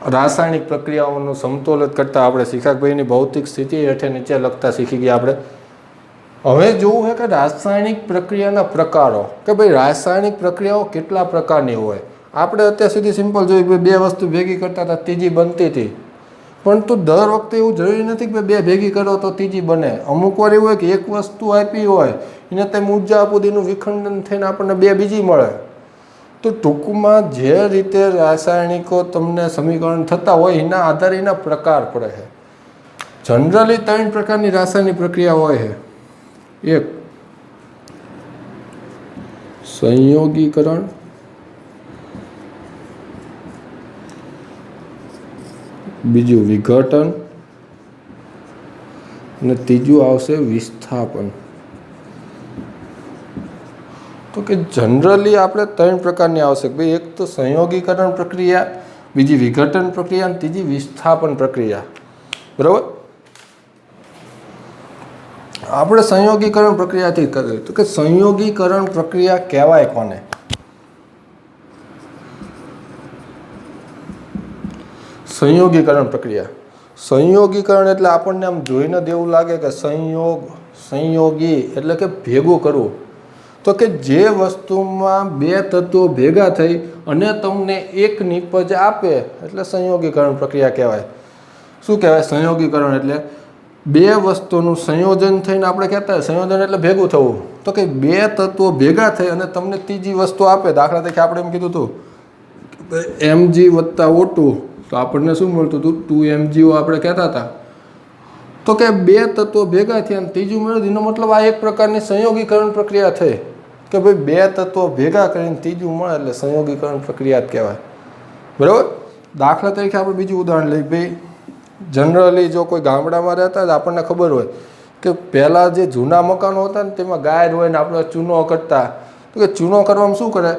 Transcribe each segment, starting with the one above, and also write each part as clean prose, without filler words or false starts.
રાસાયણિક પ્રક્રિયાઓનું સમતોલન કરતાં આપણે શિખાકભાઈની ભૌતિક સ્થિતિ હેઠે નીચે લખતા શીખી ગયા આપણે. હવે જોવું છે કે રાસાયણિક પ્રક્રિયાના પ્રકારો, કે ભાઈ રાસાયણિક પ્રક્રિયાઓ કેટલા પ્રકારની હોય. આપણે અત્યાર સુધી સિમ્પલ જોયું કે બે વસ્તુ ભેગી કરતા હતા, ત્રીજી બનતી હતી. પરંતુ દર વખતે એવું જરૂરી નથી કે બે ભેગી કરો તો ત્રીજી બને. અમુક વાર એવું હોય કે એક વસ્તુ આપી હોય એને તમે ઉર્જા આપો એનું વિખંડન થઈને આપણને બે બીજી મળે. તો ટૂંકમાં જે રીતે રાસાયણિકો તમને સમીકરણ થતા હોય એના આધારે એના પ્રકાર પડે છે. જનરલી 3 પ્રકારની રાસાયણિક પ્રક્રિયા હોય છે. એક સંયોગીકરણ, બીજું વિઘટન અને ત્રીજું આવશે વિસ્થાપન. તો કે જનરલી આપણે 3 પ્રકારની આવશે ભાઈ. એક તો સંયોગીકરણ પ્રક્રિયા, બીજી વિઘટન પ્રક્રિયા અને ત્રીજી વિસ્થાપન પ્રક્રિયા. બરાબર. આપણે સંયોગીકરણ પ્રક્રિયાથી કરીએ તો કે સંયોગીકરણ પ્રક્રિયા કહેવાય કોને? સંયોગીકરણ પ્રક્રિયા. સંયોગીકરણ એટલે આપણને આમ જોઈને જ એવું લાગે કે સંયોગી એટલે કે ભેગું કરવું. તો કે જે વસ્તુમાં બે તત્વો ભેગા થઈ અને તમને એક નિપજ આપે એટલે સંયોગીકરણ પ્રક્રિયા કહેવાય. શું કહેવાય સંયોગીકરણ? એટલે બે વસ્તુનું સંયોજન થઈને આપણે કહેતા હોય સંયોજન એટલે ભેગું થવું. તો કે બે તત્વો ભેગા થઈ અને તમને ત્રીજી વસ્તુ આપે. દાખલા તરીકે આપણે એમ કીધું હતું Mg વત્તા O2, તો આપણને શું મળતું હતું? 2MgO આપણે કહેતા હતા. તો કે બે તત્વો ભેગા થયા અને ત્રીજું મળ્યું. એનો મતલબ આ એક પ્રકારની સંયોગીકરણ પ્રક્રિયા થઈ કે ભાઈ બે તત્વો ભેગા કરીને ત્રીજું મળે એટલે સંયોગીકરણ પ્રક્રિયા જ કહેવાય. બરાબર. દાખલા તરીકે આપણે બીજું ઉદાહરણ લઈએ. ભાઈ જનરલી જો કોઈ ગામડામાં રહેતા હોય આપણને ખબર હોય કે પહેલાં જે જૂના મકાનો હતા ને તેમાં ગાય હોય ને આપણે ચૂનો કરતા. તો કે ચૂનો કરવામાં શું કરે?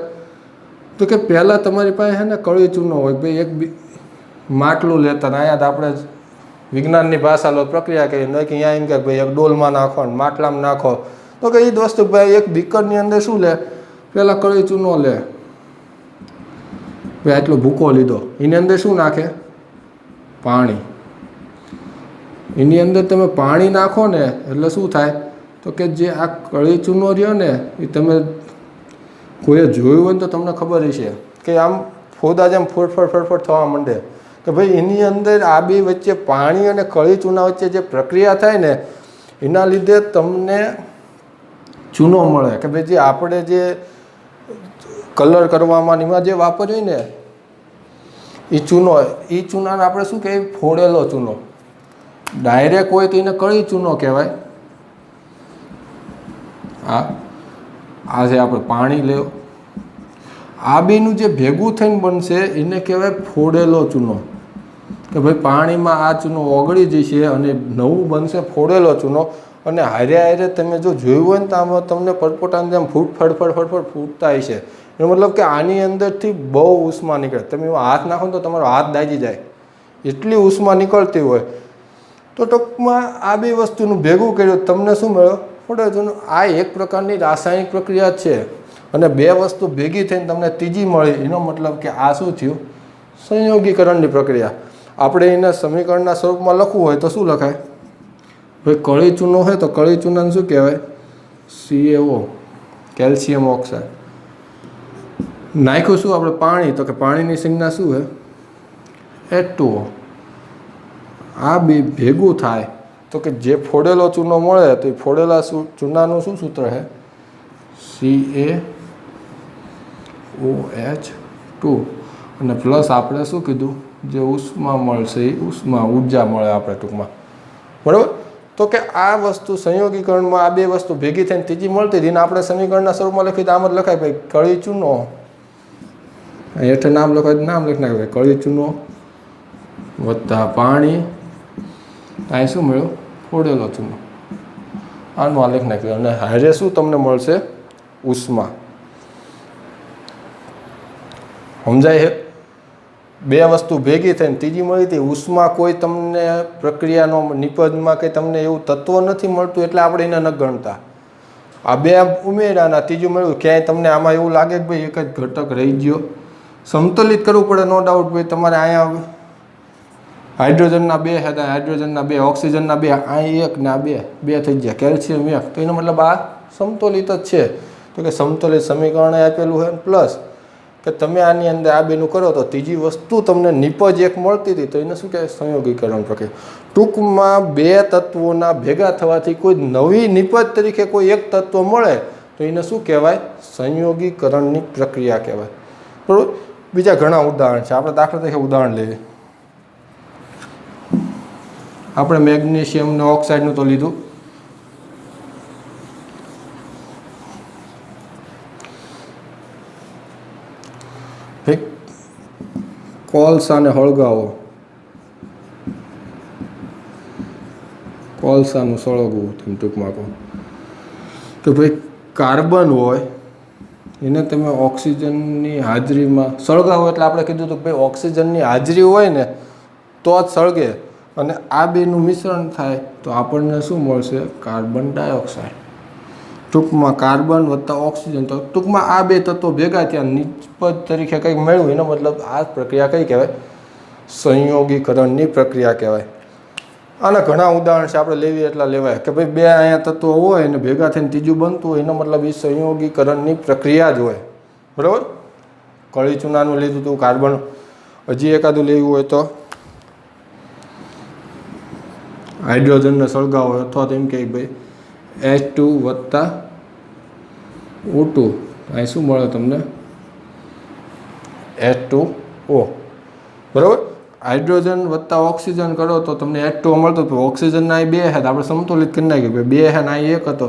તો કે પહેલાં તમારી પાસે છે ને કળી ચૂનો હોય. ભાઈ એક માટલું લેતા ને અહીંયા આપણે વિજ્ઞાનની ભાષા લો પ્રક્રિયા કહીએ નહીં કે અહીંયા એમ કે ભાઈ એક ડોલમાં નાખો ને માટલામાં નાખો. તો કે એ જ વસ્તુ ભાઈ એક બીકરની અંદર શું લે? પહેલાં કળી ચૂનો લે. ભાઈ આટલો ભૂકો લીધો, એની અંદર શું નાખે? પાણી. એની અંદર તમે પાણી નાખો ને એટલે શું થાય? તો કે જે આ કળી ચૂનો રહ્યો ને એ તમે કોઈએ જોયું હોય ને તો તમને ખબર હશે કે આમ ફોદા જેમ ફોડફડ થવા માંડે. કે ભાઈ એની અંદર આ બે વચ્ચે પાણી અને કળી ચૂના વચ્ચે જે પ્રક્રિયા થાય ને એના લીધે તમને ચૂનો મળે. કે ભાઈ જે આપણે જે કલર કરવામાં એમાં જે વાપર્યું ને એ ચૂનો, એ ચૂનાને આપણે શું કહેવાય? ફોડેલો ચૂનો. ડાયરેક્ટ હોય તો એને કળી ચૂનો કહેવાય. આ જે આપણે પાણી લેવો આ બેનું જે ભેગું થઈને બનશે એને કહેવાય ફોડેલો ચૂનો. કે ભાઈ પાણીમાં આ ચૂનો ઓગળી જશે અને નવું બનશે ફોડેલો ચૂનો. અને હારે તમે જો જોયું હોય ને તો આમાં તમને પટપટાની જેમ ફડફડ ફૂટતા હશે. એનો મતલબ કે આની અંદરથી બહુ ઉષ્મા નીકળે. તમે એમાં હાથ નાખો ને તો તમારો હાથ દાજી જાય એટલી ઉષ્મા નીકળતી હોય. તો ટૂંકમાં આ બે વસ્તુનું ભેગું કર્યું તમને શું મળ્યો? ફોડેલો ચૂનો. આ એક પ્રકારની રાસાયણિક પ્રક્રિયા છે. અને બે વસ્તુ ભેગી થઈને તમને ત્રીજી મળી એનો મતલબ કે આ શું થયું? સંયોગીકરણની પ્રક્રિયા. આપણે એને સમીકરણના સ્વરૂપમાં લખવું હોય તો શું લખાય? ભાઈ કળી ચૂનો હોય તો કળી ચૂનાને શું કહેવાય? CaO, calcium oxide. નાખ્યું શું આપણે? પાણી. તો કે પાણીની સંજ્ઞા શું છે? H2O. આ બે ભેગું થાય તો કે જે ફોડેલો ચૂનો મળે તો એ ફોડેલા ચૂનાનું શું સૂત્ર છે? CaOH2 અને પ્લસ આપણે શું કીધું? જે ઉષ્મા મળશે એ ઉષ્મા ઉર્જા મળે આપણે ટૂંકમાં. બરાબર. તો કે આ વસ્તુ સંયોગીકરણમાં આ બે વસ્તુ ભેગી થઈને ત્રીજી મળતી હતી. આપણે સમીકરણના સ્વરૂપમાં લખી તો આમ જ લખાય ભાઈ કળી ચૂનો. હેઠે નામ લખાય નામ લખી નાખે ભાઈ કળી ચૂનો વત્તા પાણી. અહીં શું મળ્યું? ફોડેલો ચૂનો. આનું આ લખી નાખ્યું અને હારે શું તમને મળશે? ઉષ્મા. સમજાય છે? બે વસ્તુ ભેગી થઈને ત્રીજી મળી હતી ઉષ્મા. કોઈ તમને પ્રક્રિયાનો નિપજમાં કંઈ તમને એવું તત્વ નથી મળતું એટલે આપણે એને ન ગણતા. આ બે ઉમેરાના ત્રીજું મળ્યું. ક્યાંય તમને આમાં એવું લાગે કે ભાઈ એક જ ઘટક રહી ગયો? સમતુલિત કરવું પડે નો ડાઉટ. ભાઈ તમારે અહીંયા હાઇડ્રોજનના 2 હતા, હાઇડ્રોજનના 2, ઓક્સિજનના 2, આ 1 ને આ 2 થઈ ગયા, કેલ્શિયમ 1, તો એનો મતલબ આ સમતોલિત જ છે. તો કે સમતોલિત સમીકરણ આપેલું હોય પ્લસ કે તમે આની અંદર આ બેનું કરો તો ત્રીજી વસ્તુ તમને નિપજ એક મળતી હતી, તો એને શું કહેવાય? સંયોગીકરણ પ્રક્રિયા. ટૂંકમાં બે તત્વોના ભેગા થવાથી કોઈ નવી નિપજ તરીકે કોઈ એક તત્વ મળે તો એને શું કહેવાય? સંયોગીકરણની પ્રક્રિયા કહેવાય. બરાબર. બીજા ઘણા ઉદાહરણ છે, આપણે દાખલા તરીકે ઉદાહરણ લઈએ. આપણે મેગ્નેશિયમ ઓક્સાઇડનું તો લીધું. કોલસાને હળગાવો, કોલસાનું સળગવું, તમે ટૂંકમાં કહો તો ભાઈ કાર્બન હોય એને તમે ઓક્સિજનની હાજરીમાં સળગાવો, એટલે આપણે કીધું હતું કે ભાઈ ઓક્સિજનની હાજરી હોય ને તો જ સળગે, અને આ બેનું મિશ્રણ થાય તો આપણને શું મળશે? Carbon dioxide. ટૂંકમાં કાર્બન વત્તા ઓક્સિજન, તો ટૂંકમાં આ બે તત્વો ભેગા થયા નિપજ તરીકે કંઈક મળ્યું, એનો મતલબ આ પ્રક્રિયા કઈ કહેવાય? સંયોગીકરણની પ્રક્રિયા કહેવાય. આના ઘણા ઉદાહરણ છે, આપણે લેવી એટલા લેવાય કે ભાઈ બે અહીંયા તત્વો હોય ને ભેગા થઈને ત્રીજું બનતું હોય, એનો મતલબ એ સંયોગીકરણની પ્રક્રિયા જ હોય. બરાબર. કળી ચૂનાનું લીધું હતું, કાર્બન. હજી એકાદું લેવું હોય તો હાઇડ્રોજનને સળગાવો અથવા તો એમ કે ભાઈ H2 વત્તા O2, અહીં શું મળે તમને? H2O. બરાબર. હાઇડ્રોજન વત્તા ઓક્સિજન કરો તો તમને H2O મળતો, તો ઓક્સિજનના અહીં 2 હતા, આપણે સમતુલિત કરી નાખ્યું, 2 છે ને અહીં 1 હતો,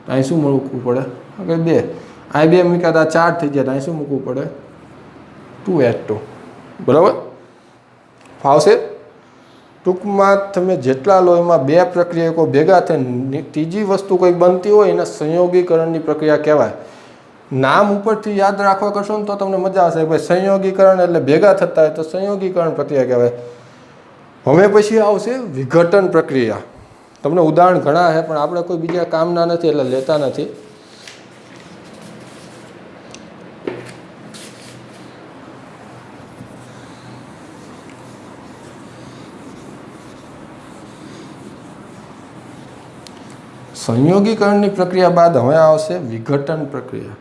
અહીં શું મૂકવું પડે? કે 2, અહીં 2 મૂક્યા હતા, 4 થઈ ગયા, અહીં શું મૂકવું પડે? 2H2. બરાબર. ફાવશે? ટૂંકમાં તમે જેટલા લો એમાં બે પ્રક્રિયકો ભેગા થઈને ત્રીજી વસ્તુ કંઈક બનતી હોય એને સંયોગીકરણની પ્રક્રિયા કહેવાય. નામ ઉપરથી યાદ રાખવા કરશો ને તો તમને મજા આવશે. ભાઈ સંયોગીકરણ એટલે ભેગા થતા હોય તો સંયોગીકરણ પ્રક્રિયા કહેવાય. હવે પછી આવશે વિઘટન પ્રક્રિયા. તમને ઉદાહરણ ઘણા છે પણ આપણે કોઈ બીજા કામના નથી એટલે લેતા નથી. સંયોગીકરણની પ્રક્રિયા બાદ હવે આવશે વિઘટન પ્રક્રિયા.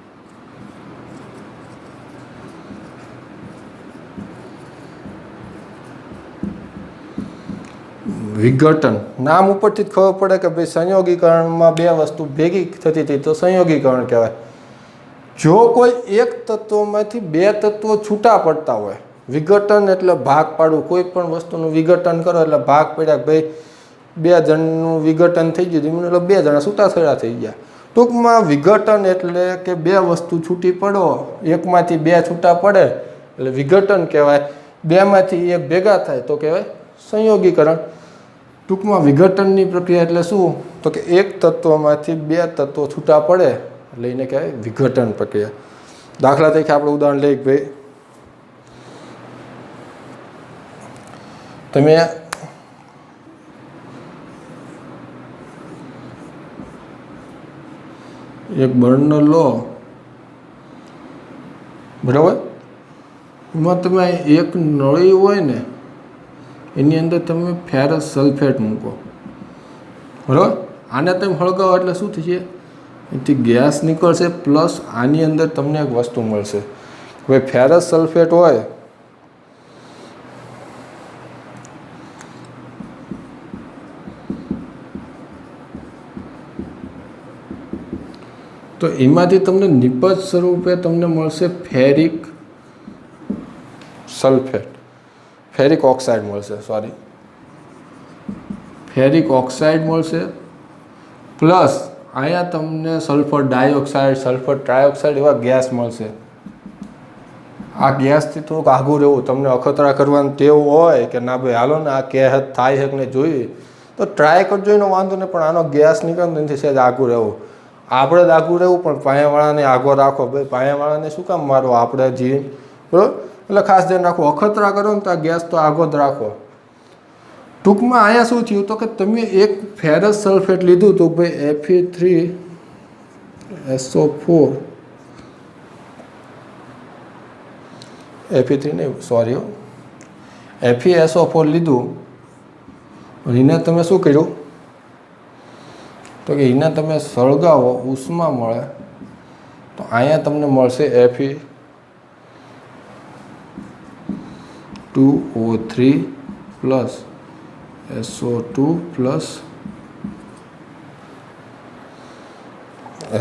વિઘટન નામ ઉપરથી જ ખબર પડે કે ભાઈ સંયોગીકરણમાં બે વસ્તુ ભેગી થતી હતી તો સંયોગીકરણ કહેવાય. જો કોઈ એક તત્વમાંથી બે તત્વો છૂટા પડતા હોય, વિઘટન એટલે ભાગ પાડવું. કોઈ પણ વસ્તુનું વિઘટન કરો એટલે ભાગ પડ્યા, ભાઈ 2 જણનું વિઘટન થઈ ગયું મતલબ 2 જણા છૂટાછેડા થઈ ગયા. ટૂંકમાં વિઘટન એટલે કે બે વસ્તુ છૂટી પડો, એકમાંથી 2 છૂટા પડે એટલે વિઘટન કહેવાય. 2 માંથી 1 ભેગા થાય તો કહેવાય સંયોગીકરણ. ટૂંકમાં વિઘટનની પ્રક્રિયા એટલે શું? તો કે એક તત્વમાંથી 2 તત્વો છૂટા પડે એટલે એને કહેવાય વિઘટન પ્રક્રિયા. દાખલા તરીકે આપણે ઉદાહરણ લઈએ કે ભાઈ તમે એક બર્નર લો, બરાબર, એમાં તમે એક નળી હોય ને એની અંદર તમે ફેરસ સલ્ફેટ મૂકો, બરાબર. આને તમે હળગાવો એટલે શું થશે? એથી ગેસ નીકળશે પ્લસ આની અંદર તમને એક વસ્તુ મળશે. હવે ફેરસ સલ્ફેટ હોય તો એમાંથી તમને નિપજ સ્વરૂપે તમને મળશે ફેરિક સલ્ફેટ, ફેરિક ઓક્સાઇડ મળશે, સોરી ફેરિક ઓક્સાઇડ મળશે પ્લસ અહીંયા તમને સલ્ફર ડાયોક્સાઇડ, સલ્ફર ટ્રાયોક્સાઇડ એવા ગેસ મળશે. આ ગેસથી થોડુંક આઘું રહેવું. તમને અખતરા કરવાનું ટેવ હોય કે ના ભાઈ હાલો ને આ કે થાય છે કે નહીં જોઈએ તો ટ્રાય કરજો, એનો વાંધો નહીં, પણ આનો ગેસ નીકળે નથી સહેજ આઘું રહેવું. આપણે જ આઘું રહેવું પણ પાયાવાળાને આગો રાખો. ભાઈ પાયાવાળાને શું કામ મારો? આપણે જી બરાબર. એટલે ખાસ ધ્યાન રાખો, અખતરા કરો ને તો આ ગેસ તો આગો જ રાખો. ટૂંકમાં અહીંયા શું થયું તો કે તમે એક ફેરસ સલ્ફેટ લીધું તો ભાઈ Fe3SO4, Fe3 નહીં સોરી FeSO4 લીધું, એને તમે શું કર્યું તો કે એને તમે સળગાવો, ઉષ્મા મળે, તો અહીંયા તમને મળશે Fe2O3 plus SO2 plus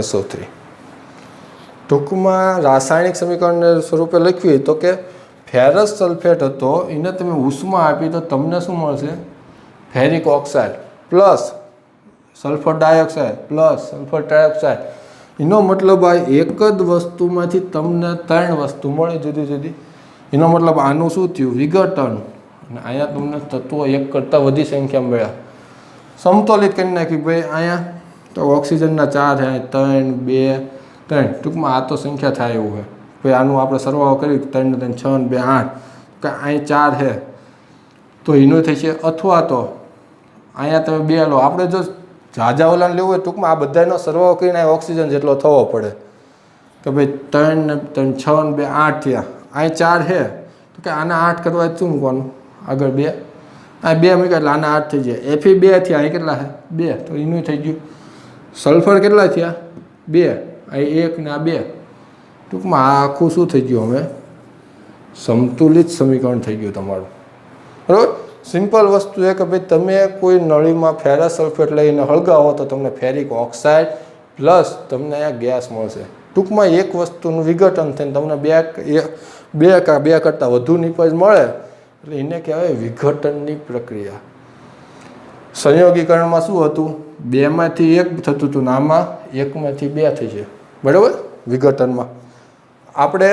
SO3. ટૂંકમાં રાસાયણિક સમીકરણને સ્વરૂપે લખવી તો કે ફેરસ સલ્ફેટ હતો, એને તમે ઉષ્મા આપી તો તમને શું મળશે? Ferric oxide plus sulphur dioxide plus sulphur trioxide. એનો મતલબ આ એક જ વસ્તુમાંથી તમને 3 વસ્તુ મળે જુદી જુદી. એનો મતલબ આનું શું થયું? વિઘટન. અને અહીંયા તમને તત્વો એક કરતાં વધી સંખ્યા મળ્યા. સમતોલિત કરી નાખી ભાઈ. અહીંયા તો ઓક્સિજનના 4 છે, 3 2 3. ટૂંકમાં આ તો સંખ્યા થાય એવું છે ભાઈ. આનું આપણે સરવાળો કરી 3 ને 3 6 ને 2 8, કે અહીં 4 છે તો એનું થઈ છે. અથવા તો અહીંયા તમે 2 લો. આપણે જો ઝાઝા ઓલાને લેવું હોય ટૂંકમાં આ બધાનો સરવાળો કરીને ઓક્સિજન જેટલો થવો પડે કે ભાઈ 3 ને 3 6 ને 2 8 થયા. અહીં 4 છે તો કે આના 8 કરવા શું મૂકવાનું? આગળ 2. આ 2 મૂક્યા એટલે આના 8 થઈ જાય. Fe 2 થયા, અહીં કેટલા છે? 2. તો એનું થઈ ગયું. સલ્ફર કેટલા થયા? 2. અહીં 1 ને આ 2. ટૂંકમાં આ આખું શું થઈ ગયું? હવે સંતુલિત સમીકરણ થઈ ગયું તમારું. બરાબર. સિમ્પલ વસ્તુ છે કે ભાઈ તમે કોઈ નળીમાં ફેરસ સલ્ફેટ લઈને હળગાવો તો તમને ફેરિક ઓક્સાઇડ પ્લસ તમને અહીંયા ગેસ મળશે. ટૂંકમાં એક વસ્તુનું વિઘટન થઈને તમને બે કરતાં વધુ નિપજ મળે એટલે એને કહેવાય વિઘટનની પ્રક્રિયા. સંયોગીકરણમાં શું હતું? 2 માંથી 1 થતું હતું ને આમાં 1 માંથી 2 થઈ છે. બરાબર. વિઘટનમાં આપણે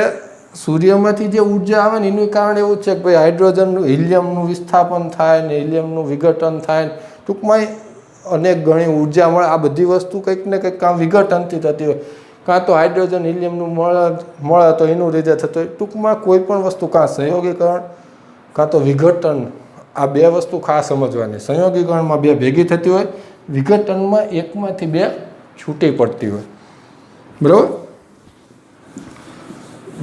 સૂર્યમાંથી જે ઉર્જા આવે ને એનું કારણ એવું છે કે ભાઈ હાઇડ્રોજનનું હિલિયમનું વિસ્થાપન થાય ને હિલિયમનું વિઘટન થાય. ટૂંકમાં અનેક ઘણી ઉર્જા મળે. આ બધી વસ્તુ કંઈક ને કંઈક કામ વિઘટનથી થતી હોય. કાં તો હાઇડ્રોજન હિલિયમનું મળે તો એનું રીતે થતું હોય. ટૂંકમાં કોઈ પણ વસ્તુ કાં સંયોગીકરણ કાં તો વિઘટન, આ 2 વસ્તુ ખાસ સમજવાની. સંયોગીકરણમાં 2 ભેગી થતી હોય, વિઘટનમાં 1 માંથી 2 છૂટી પડતી હોય. બરાબર.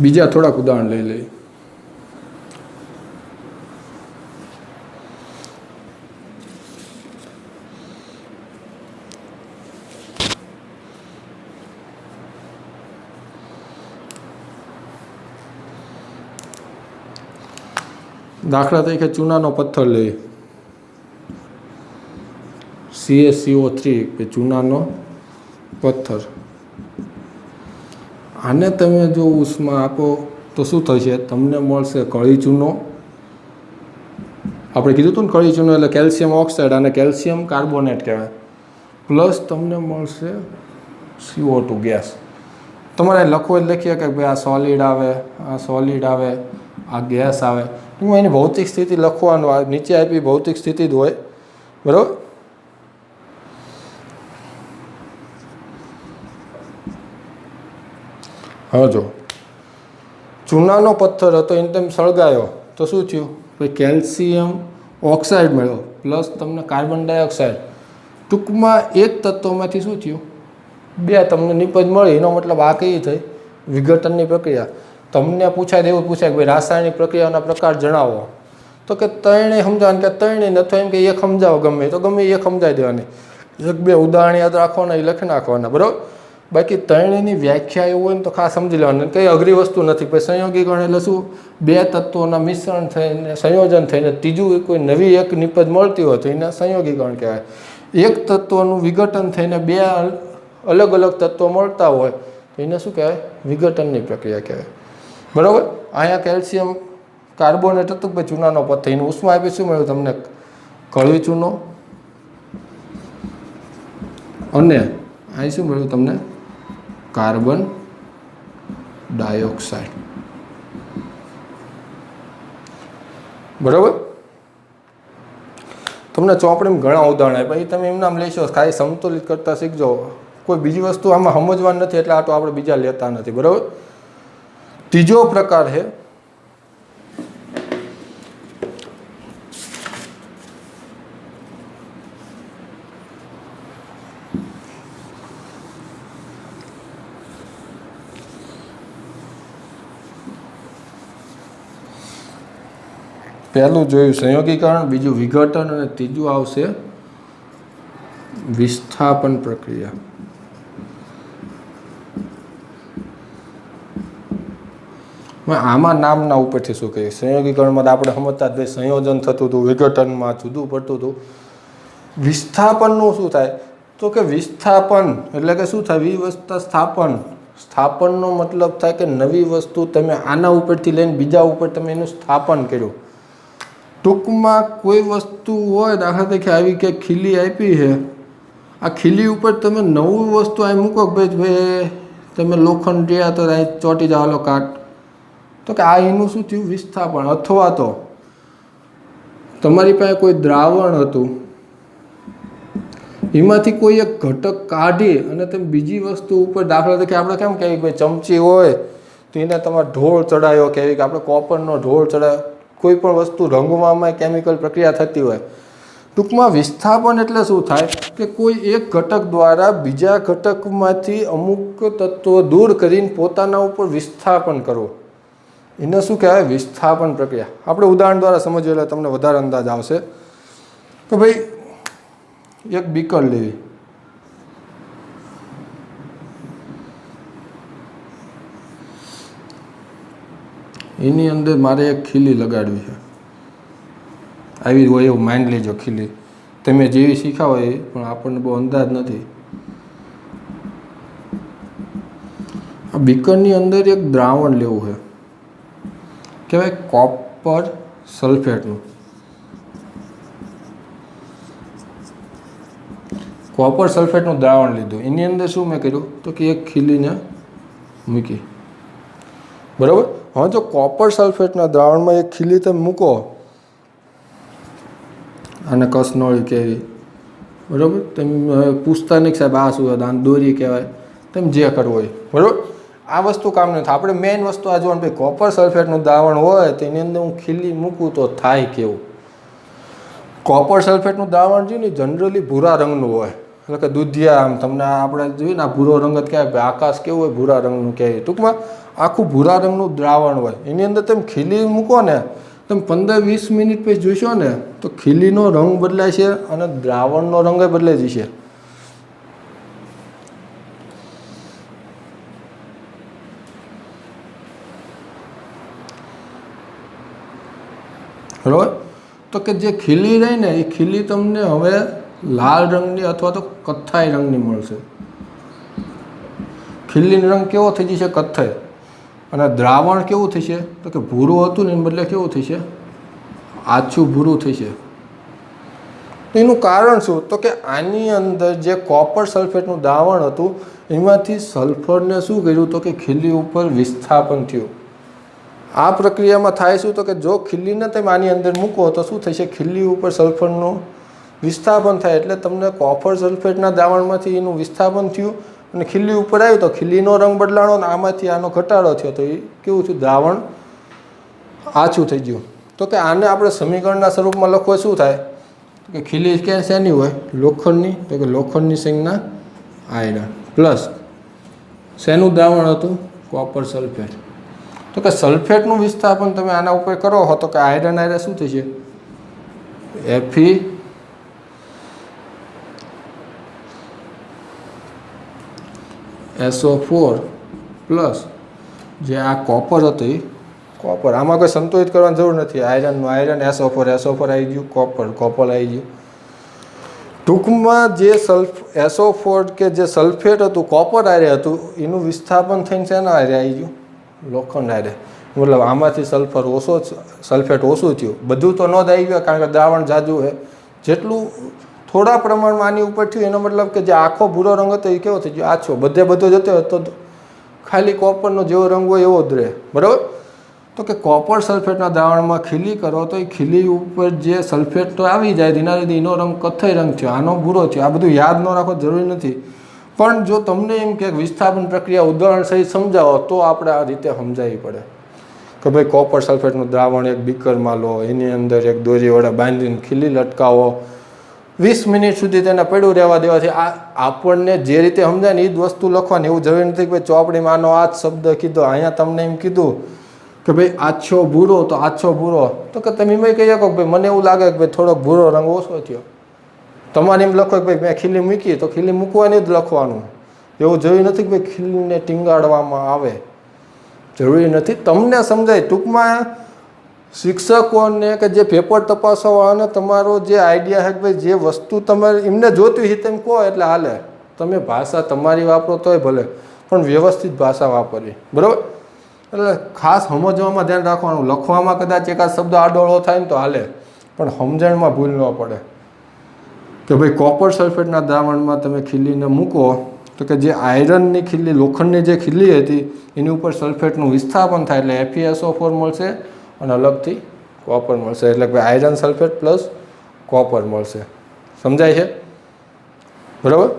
બીજા થોડાક ઉદાહરણ લઈ લઈએ. દાખલા તરીકે ચૂનાનો પથ્થર લઈએ, CaCO3 કે ચૂનાનો પથ્થર. આને તમે જો ઉષ્મા આપો તો શું થશે? તમને મળશે કળી ચૂનો. આપણે કીધું હતું ને કળી ચૂનો એટલે કેલ્શિયમ ઓક્સાઇડ, અને કેલ્શિયમ કાર્બોનેટ કહેવાય. પ્લસ તમને મળશે CO2 ગેસ. તમારે લખવું જ લખીએ કે ભાઈ આ સોલિડ આવે, આ સોલિડ આવે, આ ગેસ આવે. એમાં એની ભૌતિક સ્થિતિ લખવાનું. આ નીચે આપી ભૌતિક સ્થિતિ જ હોય. બરાબર. હવે જો ચૂનાનો પથ્થર હતો એને તમે સળગાયો તો શું થયું? ભાઈ કેલ્શિયમ ઓક્સાઇડ મળ્યો પ્લસ તમને કાર્બન ડાયોક્સાઇડ. ટૂંકમાં એક તત્વોમાંથી શું થયું? 2 તમને નિપજ મળી. એનો મતલબ આ કઈ થઈ? વિઘટનની પ્રક્રિયા. તમને પૂછાય દેવું પૂછાય કે ભાઈ રાસાયણિક પ્રક્રિયાના પ્રકાર જણાવો તો કે 3 સમજાવવાનું કે 3 નથી એમ કે 1 સમજાવો ગમે તો ગમે 1 સમજાવી દેવાની. 1-2 ઉદાહરણ યાદ રાખવાના, એ લખી નાખવાના. બરાબર. બાકી 3ની વ્યાખ્યા એવું હોય ને તો ખાસ સમજી લેવાનું. કંઈ અઘરી વસ્તુ નથી. પછી સંયોગીકરણ એટલે શું? 2 તત્વોના મિશ્રણ થઈને સંયોજન થઈને ત્રીજું કોઈ નવી એક નિપજ મળતી હોય તો એને સંયોગીકરણ કહેવાય. એક તત્વનું વિઘટન થઈને 2 અલગ અલગ તત્વો મળતા હોય તો એને શું કહેવાય? વિઘટનની પ્રક્રિયા કહેવાય. બરાબર. અહીંયા કેલ્શિયમ કાર્બોનેટ હતું ભાઈ ચૂનાનો પથ્થર, એનું ઉષ્મા આપી શું મળ્યું તમને? કળી ચૂનો. અને અહીં શું મળ્યું તમને? Carbon dioxide. બરાબર. તમને ચોપડીમાં ઘણા ઉદાહરણ આપ્યા, એ તમે એમનામ લેશો. ખાલી સમતુલિત કરતા શીખજો. કોઈ બીજી વસ્તુ આમાં સમજવાની નથી એટલે આ તો આપણે બીજા લેતા નથી. બરાબર. ત્રીજો પ્રકાર છે પહેલું જોયું સંયોગીકરણ, બીજું વિઘટન અને ત્રીજું આવશે વિસ્થાપન પ્રક્રિયા. આમાં નામના ઉપરથી શું કહીએ? સંયોગીકરણમાં આપણે સમજતા જ સંયોજન થતું હતું, વિઘટનમાં જુદું પડતું હતું. વિસ્થાપનનું શું થાય? તો કે વિસ્થાપન એટલે કે શું થાય? વિવસ્તા સ્થાપન. સ્થાપનનો મતલબ થાય કે નવી વસ્તુ તમે આના ઉપરથી લઈને બીજા ઉપર તમે એનું સ્થાપન કર્યું. ટૂંકમાં કોઈ વસ્તુ હોય, દાખલા તરીકે આવી કે ખીલી આપી છે, આ ખીલી ઉપર તમે નવું વસ્તુ અહીં મૂકો કે ભાઈ તમે લોખંડ રહ્યા તો અહીં ચોંટી જાવ કાટ, તો કે આ એનું શું થયું? વિસ્થાપન. અથવા તો તમારી પાસે કોઈ દ્રાવણ હતું, એમાંથી કોઈ એક ઘટક કાઢી અને તમે બીજી વસ્તુ ઉપર, દાખલા તરીકે આપણે કેમ કહીએ ભાઈ ચમચી હોય તો એને તમારે ઢોળ ચડાવ્યો, કહેવી કે આપણે કોપરનો ઢોળ ચડાવ્યો. કોઈ પણ વસ્તુ રંગવામાં કેમિકલ પ્રક્રિયા થતી હોય. ટૂંકમાં વિસ્થાપન એટલે શું થાય કે કોઈ એક ઘટક દ્વારા બીજા ઘટકમાંથી અમુક તત્વો દૂર કરીને પોતાના ઉપર વિસ્થાપન કરવું, એને શું કહેવાય? વિસ્થાપન પ્રક્રિયા. આપણે ઉદાહરણ દ્વારા સમજીએ એટલે તમને વધારે અંદાજ આવશે. તો ભાઈ એક બીકર લેવી, એની અંદર મારે એક ખીલી લગાડવી છે. આવી હોય એવું માની લેજો. ખીલી તમે જેવી શીખા હોય એ, પણ આપણને બહુ અંદાજ નથી. આ બીકરની અંદર એક દ્રાવણ લેવું છે, કહેવાય કોપર સલ્ફેટનું. કોપર સલ્ફેટનું દ્રાવણ લીધું, એની અંદર શું મેં કર્યું? તો કે એક ખીલીને મૂકી. બરાબર. હવે જો કોપર સલ્ફેટના દ્રાવણમાં એક ખીલી તમે મૂકો, આને કસનોળી કહેવી, બરાબર, તમે પૂછતા નહીં સાહેબ આ શું આને દોરી કહેવાય, તમે જે કરવું હોય, બરાબર. આ વસ્તુ કામ નથી. આપણે મેઇન વસ્તુ આ જોવાનું, ભાઈ કોપર સલ્ફેટનું દ્રાવણ હોય તો એની અંદર હું ખીલી મૂકું તો થાય કેવું? કોપર સલ્ફેટનું દ્રાવણ છે ને જનરલી ભૂરા રંગનું હોય, એટલે કે દૂધિયા. આમ તમને આપણે જોઈએ ને આ ભૂરો રંગ જ કહેવાય, આકાશ કેવું હોય? ભૂરા રંગનું કહેવાય. ટૂંકમાં આખું ભૂરા રંગનું દ્રાવણ હોય, એની અંદર તમે ખીલી મૂકો ને, તમે 15-20 મિનિટ પછી જોશો ને તો ખીલીનો રંગ બદલાય છે અને દ્રાવણનો રંગ બદલાઈ જશે. બરાબર. તો કે જે ખીલી રહી ને એ ખીલી તમને હવે લાલ રંગની અથવા તો કથ્થાઈ રંગની મળશે. ખીલીનો રંગ કેવો થઈ જશે? કથ્થાઈ. અને દ્રાવણ કેવું થશે? તો કે ભૂરું હતું ને એને બદલે કેવું થશે? આછું ભૂરું થશે. તો એનું કારણ શું? તો કે આની અંદર જે કોપર સલ્ફેટનું દ્રાવણ હતું એમાંથી સલ્ફરને શું કર્યું? તો કે ખીલી ઉપર વિસ્થાપન થયું. આ પ્રક્રિયામાં થાય શું? તો કે જો ખીલીને તમે આની અંદર મૂકો તો શું થશે? ખીલી ઉપર સલ્ફરનું વિસ્થાપન થાય, એટલે તમને કોપર સલ્ફેટના દ્રાવણમાંથી એનું વિસ્થાપન થયું અને ખીલી ઉપર આવ્યું તો ખીલીનો રંગ બદલાણો અને આમાંથી આનો ઘટાડો થયો તો એ કેવું થયું? દ્રાવણ આછું થઈ ગયું. તો કે આને આપણે સમીકરણના સ્વરૂપમાં લખવું શું થાય? તો કે ખીલી ક્યાં શેની હોય? લોખંડની. તો કે લોખંડની સંજ્ઞા આયરન પ્લસ શેનું દ્રાવણ હતું? Copper sulphate. તો કે સલ્ફેટનું વિસ્થાપન તમે આના ઉપર કરો હો તો કે આયરન આયરન શું થશે? FeSO4 પ્લસ જે આ કોપર હતું એ કોપર. આમાં કોઈ સંતુલિત કરવાની જરૂર નથી. આયરનનું આયરન, SO4 આવી ગયું, કોપર આવી ગયું. ટૂંકમાં જે SO4 કે જે સલ્ફેટ હતું, કોપર આયરે હતું, એનું વિસ્થાપન થઈને શેના આયરે આવી ગયું? લોખંડ આયરે. મતલબ આમાંથી સલ્ફેટ ઓછું થયું. બધું તો ન જ આવી ગયું કારણ કે દ્રાવણ જાજુ છે. જેટલું થોડા પ્રમાણમાં આની ઉપર થયું એનો મતલબ કે જે આખો ભૂરો રંગ હતો એ કેવો થઈ ગયો? આછો. બધો જતો તો ખાલી કોપરનો જેવો રંગ હોય એવો જ રહે. બરાબર. તો કે કોપર સલ્ફેટના દ્રાવણમાં ખીલી કરો તો એ ખીલી ઉપર જે સલ્ફેટ તો આવી જાય, એના લીધે એનો રંગ કથ્થાઈ રંગ થયો, આનો ભૂરો થયો. આ બધું યાદ ન રાખવો જરૂરી નથી, પણ જો તમને એમ કે વિસ્થાપન પ્રક્રિયા ઉદાહરણ સહિત સમજાવો તો આપણે આ રીતે સમજાવવી પડે કે ભાઈ કોપર સલ્ફેટનું દ્રાવણ એક બીકરમાં લો, એની અંદર એક દોરી વડે બાંધીને ખીલી લટકાવો, 20 મિનિટ સુધી તેને પડ્યું રહેવા દેવાથી આ આપણને જે રીતે સમજાય ને એ જ વસ્તુ લખવાની. એવું જરૂરી નથી કે ભાઈ ચોપડીમાં આનો આ જ શબ્દ કીધો, અહીંયા તમને એમ કીધું કે ભાઈ આછો ભૂરો તો આછો ભૂરો, તો કે તમે એમ કહી શકો કે ભાઈ મને એવું લાગે કે ભાઈ થોડોક ભૂરો રંગ ઓછો થયો. તમારે એમ લખો કે ભાઈ મેં ખીલી મૂકી તો ખીલી મૂકવાની જ લખવાનું. એવું જરૂરી નથી કે ભાઈ ખીલીને ટીંગાડવામાં આવે, જરૂરી નથી. તમને સમજાય ટૂંકમાં શિક્ષકોને કે જે પેપર તપાસવાવાળાને તમારો જે આઈડિયા છે કે ભાઈ જે વસ્તુ તમારે એમને જોતી હોય તેમ કહો એટલે હાલે. તમે ભાષા તમારી વાપરો તોય ભલે, પણ વ્યવસ્થિત ભાષા વાપરવી, બરાબર? એટલે ખાસ સમજવામાં ધ્યાન રાખવાનું. લખવામાં કદાચ એકાદ શબ્દ આડોળો થાય ને તો હાલે, પણ સમજણમાં ભૂલ ન પડે. કે ભાઈ કોપર સલ્ફેટના દ્રાવણમાં તમે ખીલીને મૂકો તો કે જે આયરનની ખીલી, લોખંડની જે ખીલી હતી એની ઉપર સલ્ફેટનું વિસ્થાપન થાય એટલે FeSO4 મળશે અને અલગથી કોપર મળશે. એટલે કે આયરન સલ્ફેટ પ્લસ કોપર મળશે. સમજાય છે? બરાબર?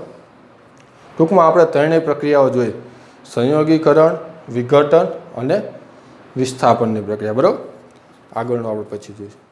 ટૂંકમાં આપણે ત્રણેય પ્રક્રિયાઓ જોઈ: સંયોગીકરણ, વિઘટન અને વિસ્થાપનની પ્રક્રિયા. બરાબર? આગળનું આપણે પછી જોઈશું.